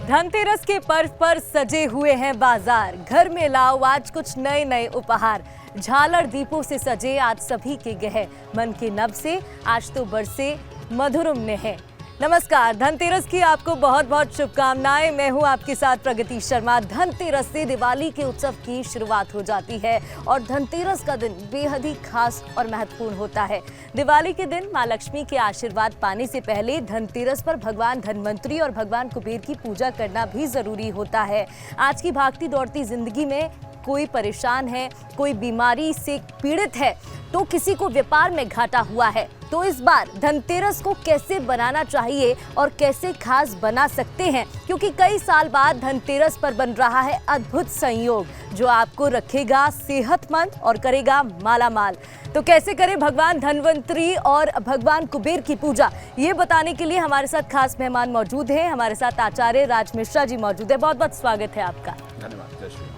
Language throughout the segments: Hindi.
धनतेरस के पर्व पर सजे हुए हैं बाजार। घर में लाओ आज कुछ नए नए उपहार। झालर दीपों से सजे आज सभी के गहे। मन के नभ से आज तो बरसे मधुरम ने है। नमस्कार, धनतेरस की आपको बहुत बहुत शुभकामनाएं। मैं हूं आपके साथ प्रगति शर्मा। धनतेरस से दिवाली के उत्सव की शुरुआत हो जाती है और धनतेरस का दिन बेहद ही खास और महत्वपूर्ण होता है। दिवाली के दिन मां लक्ष्मी के आशीर्वाद पाने से पहले धनतेरस पर भगवान धनवंतरी और भगवान कुबेर की पूजा करना भी जरूरी होता है। आज की भागती दौड़ती जिंदगी में कोई परेशान है, कोई बीमारी से पीड़ित है, तो किसी को व्यापार में घाटा हुआ है, तो इस बार धनतेरस को कैसे बनाना चाहिए और कैसे खास बना सकते हैं, क्योंकि कई साल बाद धनतेरस पर बन रहा है अद्भुत संयोग जो आपको रखेगा सेहतमंद और करेगा मालामाल। तो कैसे करें भगवान धनवंतरी और भगवान कुबेर की पूजा, ये बताने के लिए हमारे साथ खास मेहमान मौजूद हैं। हमारे साथ आचार्य राज मिश्रा जी मौजूद है। बहुत बहुत स्वागत है आपका। धन्यवाद। जय श्री राम।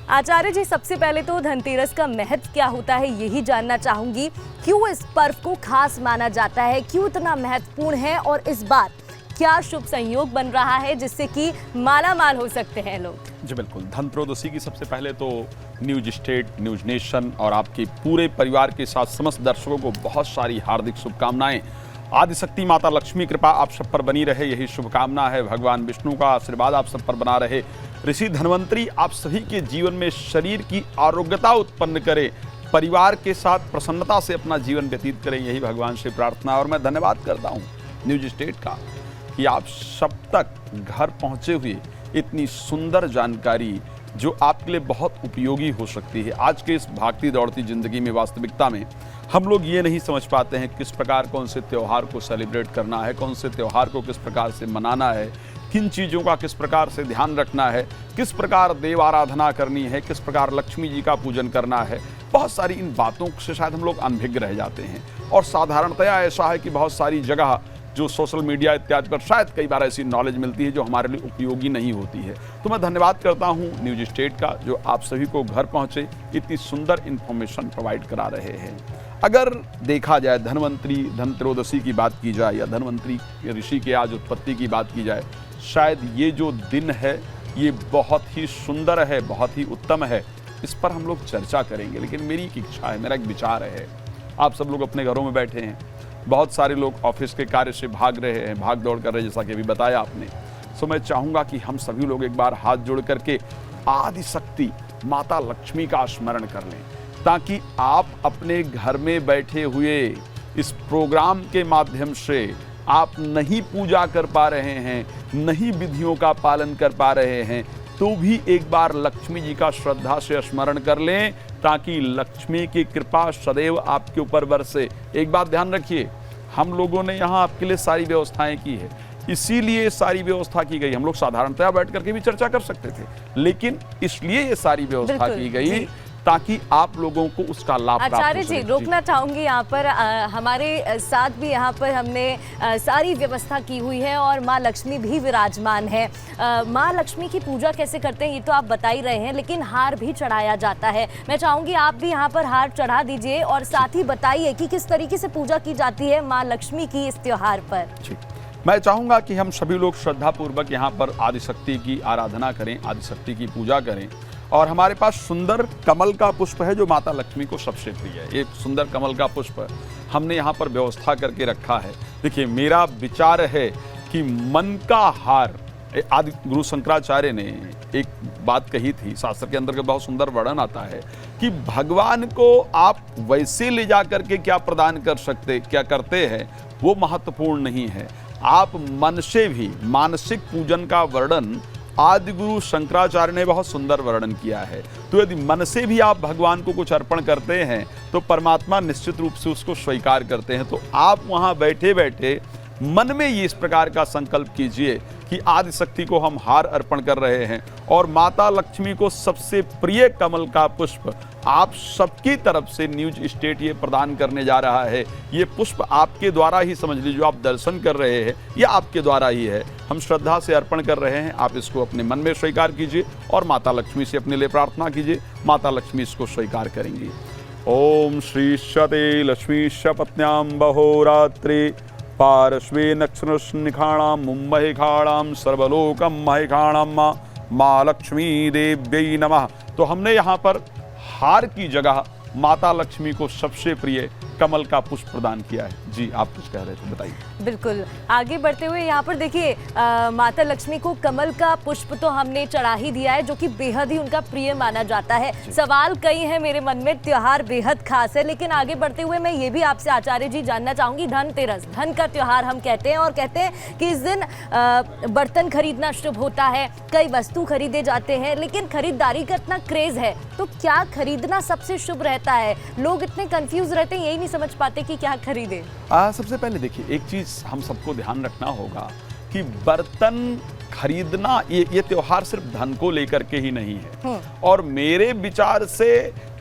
आचार्य जी, सबसे पहले तो धनतेरस का महत्व क्या होता है यही जानना चाहूंगी। क्यों इस पर्व को खास माना जाता है, क्यों इतना महत्वपूर्ण है और इस बार क्या शुभ संयोग बन रहा है जिससे कि माला माल हो सकते हैं लोग? जी बिल्कुल। धनत्रयोदशी की सबसे पहले तो न्यूज स्टेट, न्यूज नेशन और आपके पूरे परिवार के साथ समस्त दर्शकों को बहुत सारी हार्दिक शुभकामनाएं। आदिशक्ति माता लक्ष्मी कृपा आप सब पर बनी रहे, यही शुभकामना है। भगवान विष्णु का आशीर्वाद आप सब पर बना रहे। ऋषि धनवंतरी आप सभी के जीवन में शरीर की आरोग्यता उत्पन्न करे, परिवार के साथ प्रसन्नता से अपना जीवन व्यतीत करें, यही भगवान से प्रार्थना। और मैं धन्यवाद करता हूँ न्यूज स्टेट का कि आप सब तक घर पहुँचे हुए इतनी सुंदर जानकारी जो आपके लिए बहुत उपयोगी हो सकती है। आज के इस भागती दौड़ती जिंदगी में, वास्तविकता में हम लोग ये नहीं समझ पाते हैं किस प्रकार कौन से त्यौहार को सेलिब्रेट करना है, कौन से त्यौहार को किस प्रकार से मनाना है, किन चीज़ों का किस प्रकार से ध्यान रखना है, किस प्रकार देव आराधना करनी है, किस प्रकार लक्ष्मी जी का पूजन करना है। बहुत सारी इन बातों से शायद हम लोग अनभिज्ञ रह जाते हैं। और साधारणतया ऐसा है कि बहुत सारी जगह जो सोशल मीडिया इत्यादि पर शायद कई बार ऐसी नॉलेज मिलती है जो हमारे लिए उपयोगी नहीं होती है। तो मैं धन्यवाद करता हूँ न्यूज स्टेट का जो आप सभी को घर पहुँचे इतनी सुंदर इन्फॉर्मेशन प्रोवाइड करा रहे हैं। अगर देखा जाए धनवंतरी धनत्रयोदशी की बात की जाए या धनवंतरी ऋषि के आज उत्पत्ति की बात की जाए, शायद ये जो दिन है ये बहुत ही सुंदर है, बहुत ही उत्तम है। इस पर हम लोग चर्चा करेंगे, लेकिन मेरी एक इच्छा है, मेरा एक विचार है। आप सब लोग अपने घरों में बैठे हैं, बहुत सारे लोग ऑफिस के कार्य से भाग रहे हैं, भाग दौड़ कर रहे हैं, जैसा कि अभी बताया आपने। सो मैं चाहूँगा कि हम सभी लोग एक बार हाथ जोड़ करके आदिशक्ति माता लक्ष्मी का स्मरण कर लें, ताकि आप अपने घर में बैठे हुए इस प्रोग्राम के माध्यम से आप नहीं पूजा कर पा रहे हैं, नहीं विधियों का पालन कर पा रहे हैं, तो भी एक बार लक्ष्मी जी का श्रद्धा से स्मरण कर लें, ताकि लक्ष्मी की कृपा सदैव आपके ऊपर बरसे। एक बात ध्यान रखिए, हम लोगों ने यहाँ आपके लिए सारी व्यवस्थाएं की है, इसीलिए सारी व्यवस्था की गई। हम लोग साधारणतया बैठ करके भी चर्चा कर सकते थे, लेकिन इसलिए ये सारी व्यवस्था की गई ताकि आप लोगों को उसका लाभ प्राप्त हो सके। आचार्य जी, रोकना चाहूंगी यहाँ पर। हमारे साथ भी यहाँ पर हमने सारी व्यवस्था की हुई है और माँ लक्ष्मी भी विराजमान है। माँ लक्ष्मी की पूजा कैसे करते हैं ये तो आप बता ही रहे हैं, लेकिन हार भी चढ़ाया जाता है। मैं चाहूंगी आप भी यहाँ पर हार चढ़ा दीजिए और साथ ही बताइए कि किस तरीके से पूजा की जाती है माँ लक्ष्मी की इस त्योहार पर। मैं चाहूँगा कि हम सभी लोग श्रद्धापूर्वक यहाँ पर आदिशक्ति की आराधना करें, आदिशक्ति की पूजा करें। और हमारे पास सुंदर कमल का पुष्प है जो माता लक्ष्मी को सबसे प्रिय है। एक सुंदर कमल का पुष्प हमने यहाँ पर व्यवस्था करके रखा है। देखिए, मेरा विचार है कि मन का हार, आदि गुरु शंकराचार्य ने एक बात कही थी, शास्त्र के अंदर के बहुत सुंदर वर्णन आता है कि भगवान को आप वैसे ले जा करके क्या प्रदान कर सकते, क्या करते हैं, वो महत्वपूर्ण नहीं है। आप मन से भी मानसिक पूजन का वर्णन आदि गुरु शंकराचार्य ने बहुत सुंदर वर्णन किया है। तो यदि मन से भी आप भगवान को कुछ अर्पण करते हैं तो परमात्मा निश्चित रूप से उसको स्वीकार करते हैं। तो आप वहाँ बैठे बैठे मन में ये इस प्रकार का संकल्प कीजिए कि आदिशक्ति को हम हार अर्पण कर रहे हैं और माता लक्ष्मी को सबसे प्रिय कमल का पुष्प आप सबकी तरफ से न्यूज स्टेट ये प्रदान करने जा रहा है। ये पुष्प आपके द्वारा ही, समझ लीजिए, आप दर्शन कर रहे हैं, ये आपके द्वारा ही है। हम श्रद्धा से अर्पण कर रहे हैं, आप इसको अपने मन में स्वीकार कीजिए और माता लक्ष्मी से अपने लिए प्रार्थना कीजिए। माता लक्ष्मी इसको स्वीकार करेंगी। ओम श्री शते लक्ष्मी पत्न्याम बहोरात्रि पार्श्वे नक्षत्रनिखाणां मुम्बहिखाणां सर्वलोकं महिखाणां माँ लक्ष्मी देव्यै नमः। तो हमने यहाँ पर हार की जगह माता लक्ष्मी को सबसे प्रिय कमल का पुष्प प्रदान किया है। जी, आप कुछ कह रहे थे, बताइए। बिल्कुल, आगे बढ़ते हुए यहाँ पर देखिए माता लक्ष्मी को कमल का पुष्प तो हमने चढ़ा ही दिया है, जो कि बेहद ही उनका प्रिय माना जाता है। सवाल कई हैं मेरे मन में, त्योहार बेहद खास है, लेकिन आगे बढ़ते हुए मैं ये भी आपसे आचार्य जी जानना चाहूंगी, धनतेरस, धन का त्योहार हम कहते हैं और कहते हैं कि इस दिन बर्तन खरीदना शुभ होता है, कई वस्तु खरीदे जाते हैं, लेकिन खरीदारी का इतना क्रेज है, तो क्या खरीदना सबसे शुभ रहता है? लोग इतने कंफ्यूज रहते हैं, यही नहीं समझ पाते कि क्या खरीदें। सबसे पहले देखिए, एक चीज हम सबको ध्यान रखना होगा कि बर्तन खरीदना ये त्योहार सिर्फ धन को लेकर के ही नहीं है। और मेरे विचार से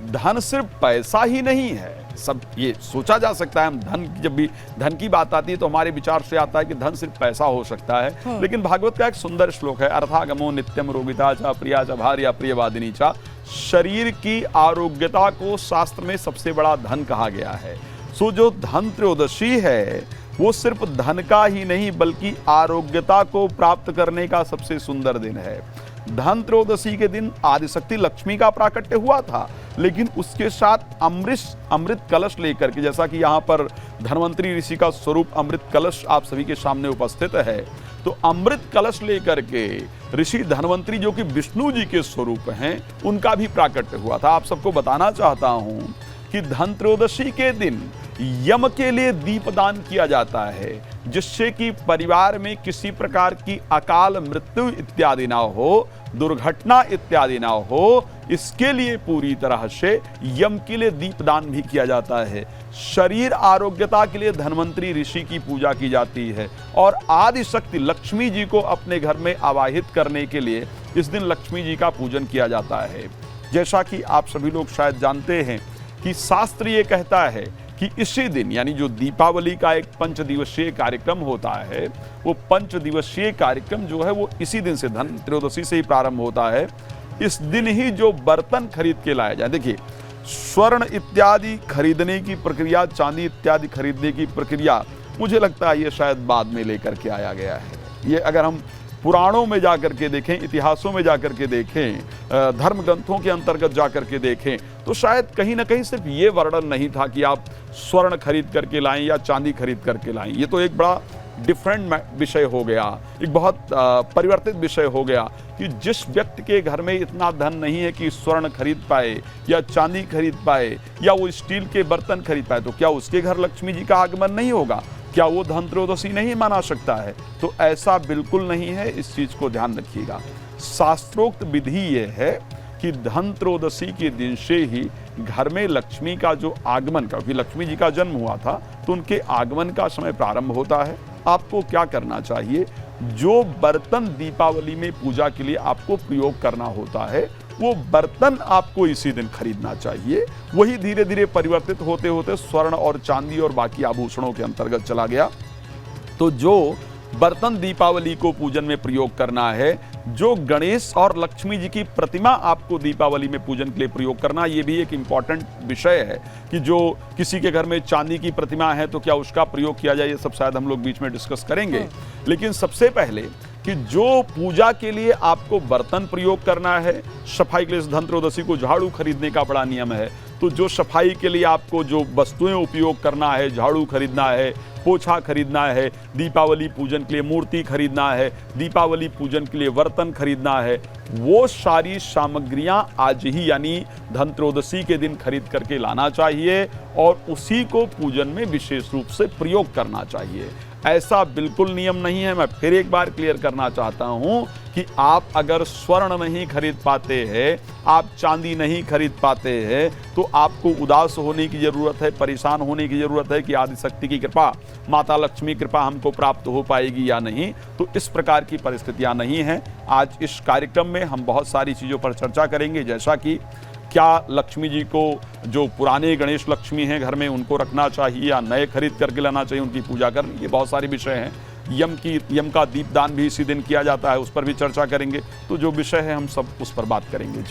धन सिर्फ पैसा ही नहीं है। सब ये सोचा जा सकता है, हम धन, जब भी धन की बात आती है तो हमारे विचार से आता है कि धन सिर्फ पैसा हो सकता है, लेकिन भागवत का एक सुंदर श्लोक है, अर्थागमो नित्यम रोगिता चा प्रिया चा भार्या प्रियवादिनी चा। शरीर की आरोग्यता को शास्त्र में सबसे बड़ा धन कहा गया है। सो जो धन त्रयोदशी है वो सिर्फ धन का ही नहीं बल्कि आरोग्यता को प्राप्त करने का सबसे सुंदर दिन है। धन त्रयोदशी के दिन आदिशक्ति लक्ष्मी का प्राकट्य हुआ था, लेकिन उसके साथ अमृत कलश लेकर के, जैसा कि यहाँ पर धन्वंतरी ऋषि का स्वरूप अमृत कलश आप सभी के सामने उपस्थित है, तो अमृत कलश लेकर के ऋषि धन्वंतरी, जो कि विष्णु जी के स्वरूप हैं, उनका भी प्राकट्य हुआ था। आप सबको बताना चाहता हूं कि धन त्रयोदशी के दिन यम के लिए दीपदान किया जाता है, जिससे कि परिवार में किसी प्रकार की अकाल मृत्यु इत्यादि ना हो, दुर्घटना इत्यादि ना हो, इसके लिए पूरी तरह से यम के लिए दीपदान भी किया जाता है। शरीर आरोग्यता के लिए धन्वंतरी ऋषि की पूजा की जाती है और आदि शक्ति लक्ष्मी जी को अपने घर में आवाहित करने के लिए इस दिन लक्ष्मी जी का पूजन किया जाता है। जैसा कि आप सभी लोग शायद जानते हैं कि शास्त्र ये कहता है कि इसी दिन, यानी जो दीपावली का एक 5 दिवसीय कार्यक्रम होता है, वो 5 दिवसीय कार्यक्रम जो है वो इसी दिन से, धन त्रयोदशी से ही प्रारंभ होता है। इस दिन ही जो बर्तन खरीद के लाए जाए, देखिए स्वर्ण इत्यादि खरीदने की प्रक्रिया, चांदी इत्यादि खरीदने की प्रक्रिया, मुझे लगता है ये शायद बाद में लेकर के आया गया है। ये अगर हम पुराणों में जाकर के देखें, इतिहासों में जाकर के देखें, धर्म ग्रंथों के अंतर्गत जाकर के देखें, तो शायद कहीं ना कहीं सिर्फ ये वर्णन नहीं था कि आप स्वर्ण खरीद करके लाएं या चांदी खरीद करके लाएं। ये तो एक बड़ा डिफरेंट विषय हो गया, एक बहुत परिवर्तित विषय हो गया कि जिस व्यक्ति के घर में इतना धन नहीं है कि स्वर्ण खरीद पाए या चांदी खरीद पाए या वो स्टील के बर्तन खरीद पाए, तो क्या उसके घर लक्ष्मी जी का आगमन नहीं होगा? क्या वो धन त्रयोदशी नहीं मना सकता है? तो ऐसा बिल्कुल नहीं है, इस चीज को ध्यान रखिएगा। शास्त्रोक्त विधि ये है कि धन त्रयोदशी के दिन से ही घर में लक्ष्मी का जो आगमन का, क्योंकि लक्ष्मी जी का जन्म हुआ था तो उनके आगमन का समय प्रारंभ होता है। आपको क्या करना चाहिए? जो बर्तन दीपावली में पूजा के लिए आपको प्रयोग करना होता है, वो बर्तन आपको इसी दिन खरीदना चाहिए। वही धीरे धीरे परिवर्तित होते होते स्वर्ण और चांदी और बाकी आभूषणों के अंतर्गत चला गया। तो जो बर्तन दीपावली को पूजन में प्रयोग करना है, जो गणेश और लक्ष्मी जी की प्रतिमा आपको दीपावली में पूजन के लिए प्रयोग करना, ये भी एक इम्पॉर्टेंट विषय है कि जो किसी के घर में चांदी की प्रतिमा है तो क्या उसका प्रयोग किया जाए, ये सब शायद हम लोग बीच में डिस्कस करेंगे। लेकिन सबसे पहले कि जो पूजा के लिए आपको बर्तन प्रयोग करना है, सफाई के लिए धन त्रयोदशी को झाड़ू खरीदने का बड़ा नियम है, तो जो सफाई के लिए आपको जो वस्तुएं उपयोग करना है, झाड़ू खरीदना है, पोछा खरीदना है, दीपावली पूजन के लिए मूर्ति खरीदना है, दीपावली पूजन के लिए बर्तन खरीदना है, वो सारी सामग्रियां आज ही यानी धन त्रयोदशी के दिन खरीद करके लाना चाहिए और उसी को पूजन में विशेष रूप से प्रयोग करना चाहिए। ऐसा बिल्कुल नियम नहीं है। मैं फिर एक बार क्लियर करना चाहता हूं कि आप अगर स्वर्ण नहीं खरीद पाते हैं, आप चांदी नहीं खरीद पाते हैं, तो आपको उदास होने की जरूरत है, परेशान होने की जरूरत है कि आदिशक्ति की कृपा, माता लक्ष्मी कृपा हमको प्राप्त हो पाएगी या नहीं। तो इस प्रकार की परिस्थितियां नहीं हैं। आज इस कार्यक्रम में हम बहुत सारी चीज़ों पर चर्चा करेंगे, जैसा कि क्या लक्ष्मी जी को जो पुराने गणेश लक्ष्मी हैं घर में उनको रखना चाहिए या नए खरीद करके लाना चाहिए, उनकी पूजा करनी, ये बहुत सारे विषय हैं। यम का दीपदान भी इसी दिन किया जाता है, उस पर भी चर्चा करेंगे। तो जो विषय है हम सब उस पर बात करेंगे।